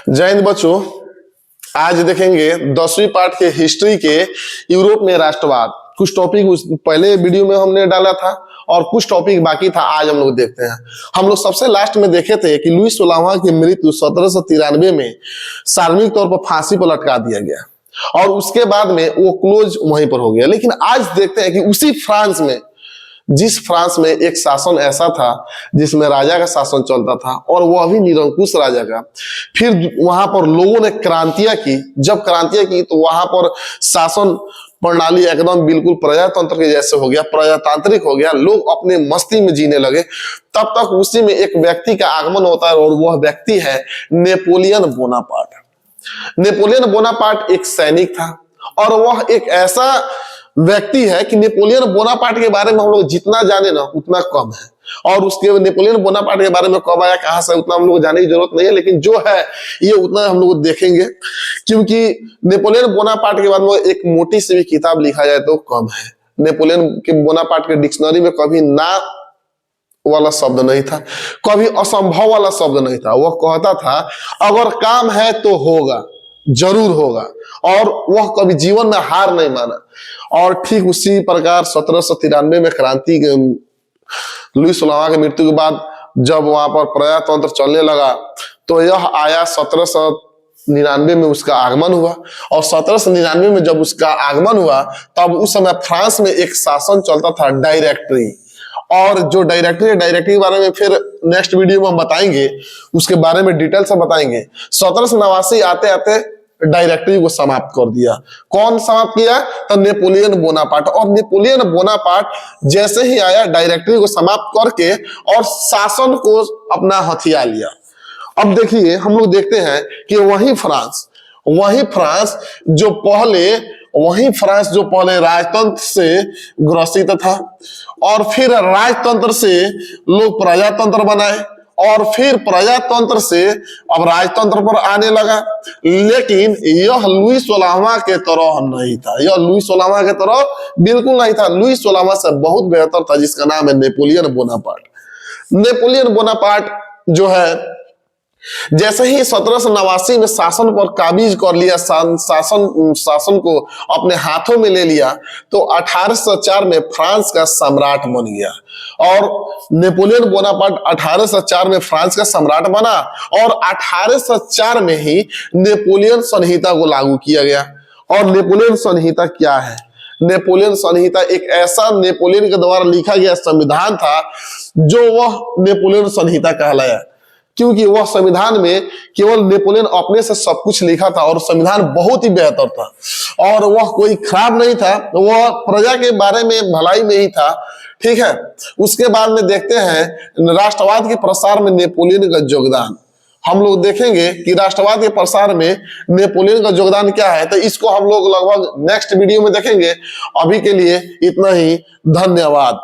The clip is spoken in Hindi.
जय हिंद बच्चों। आज देखेंगे 10वीं पाठ के हिस्ट्री के यूरोप में राष्ट्रवाद। कुछ टॉपिक उस पहले वीडियो में हमने डाला था और कुछ टॉपिक बाकी था, आज हम लोग देखते हैं। हम लोग सबसे लास्ट में देखे थे कि लुई 16वां की मृत्यु 1793 में सार्वजनिक तौर पर फांसी पर लटका दिया गया और उसके बाद में वो क्लोज वहीं पर हो गया। लेकिन आज देखते हैं कि उसी फ्रांस में, जिस फ्रांस में एक शासन ऐसा था जिसमें राजा का शासन चलता था और वह भी निरंकुश राजा का, फिर वहां पर लोगों ने क्रांतियां की। जब क्रांतियां की तो वहां पर शासन प्रणाली एकदम बिल्कुल प्रजातंत्र के जैसे हो गया, प्रजातांत्रिक हो गया। लोग अपने मस्ती में जीने लगे। तब तक उसी में एक व्यक्ति का आगमन होता है और वह व्यक्ति है नेपोलियन बोनापार्ट। नेपोलियन बोनापार्ट एक सैनिक था और वह एक ऐसा व्यक्ति है कि नेपोलियन बोनापार्ट के बारे में हम लोग जितना जाने ना उतना कम है। और उसके नेपोलियन बोनापार्ट के बारे में कब आया, कहां से, उतना हम लोग जाने की जरूरत नहीं है। लेकिन जो है ये उतना हम लोग देखेंगे, क्योंकि नेपोलियन बोनापार्ट के बारे में एक मोटी सी भी किताब लिखा जाए तो कम है। नेपोलियन के बोनापार्ट के डिक्शनरी में कभी ना वाला शब्द नहीं था, कभी असंभव वाला शब्द नहीं था। वह कहता था अगर काम है तो होगा, जरूर होगा, और वह कभी जीवन में हार नहीं माना। और ठीक उसी प्रकार 1793 में क्रांति लुई 16वां की मृत्यु के बाद जब वहां पर प्रजातंत्र चलने लगा तो यह आया 1799 में उसका आगमन हुआ। और 1799 में जब उसका आगमन हुआ तब उस समय फ्रांस में एक शासन चलता था, डायरेक्टरी। और जो डायरेक्टरी के बारे में फिर नेक्स्ट वीडियो में हम बताएंगे, उसके बारे में डिटेल से बताएंगे। 1789 आते आते डायरेक्टरी को समाप्त कर दिया। कौन समाप्त किया? तो नेपोलियन बोनापार्ट। और नेपोलियन बोनापार्ट जैसे ही आया डायरेक्टरी को समाप्त करके और शासन को अपना हथिया लिया। अब देखिए, हम लोग देखते हैं कि वही फ्रांस जो पहले राजतंत्र से ग्रसित था और फिर राजतंत्र से लोग प्रजातंत्र बनाए और फिर प्रजातंत्र से अब राजतंत्र पर आने लगा। लेकिन यह लुई 16वां के तरह नहीं था, यह लुई 16वां के तरह बिल्कुल नहीं था। लुई 16वां से बहुत बेहतर था, जिसका नाम है नेपोलियन बोनापार्ट। नेपोलियन बोनापार्ट जो है, जैसे ही 1789 में शासन पर काबिज कर लिया, शासन को अपने हाथों में ले लिया, तो 1804 में फ्रांस का सम्राट बन गया। और नेपोलियन बोनापार्ट 1804 में फ्रांस का सम्राट बना और 1804 में ही नेपोलियन संहिता को लागू किया गया। और नेपोलियन संहिता क्या है? नेपोलियन संहिता एक ऐसा नेपोलियन के द्वारा लिखा गया संविधान था जो वह नेपोलियन संहिता कहलाया, क्योंकि वह संविधान में केवल नेपोलियन अपने से सब कुछ लिखा था और संविधान बहुत ही बेहतर था और वह कोई खराब नहीं था, वह प्रजा के बारे में भलाई में ही था। ठीक है, उसके बाद में देखते हैं राष्ट्रवाद के प्रसार में नेपोलियन का योगदान। हम लोग देखेंगे कि राष्ट्रवाद के प्रसार में नेपोलियन का योगदान क्या है, तो इसको हम लोग लगभग नेक्स्ट वीडियो में देखेंगे। अभी के लिए इतना ही, धन्यवाद।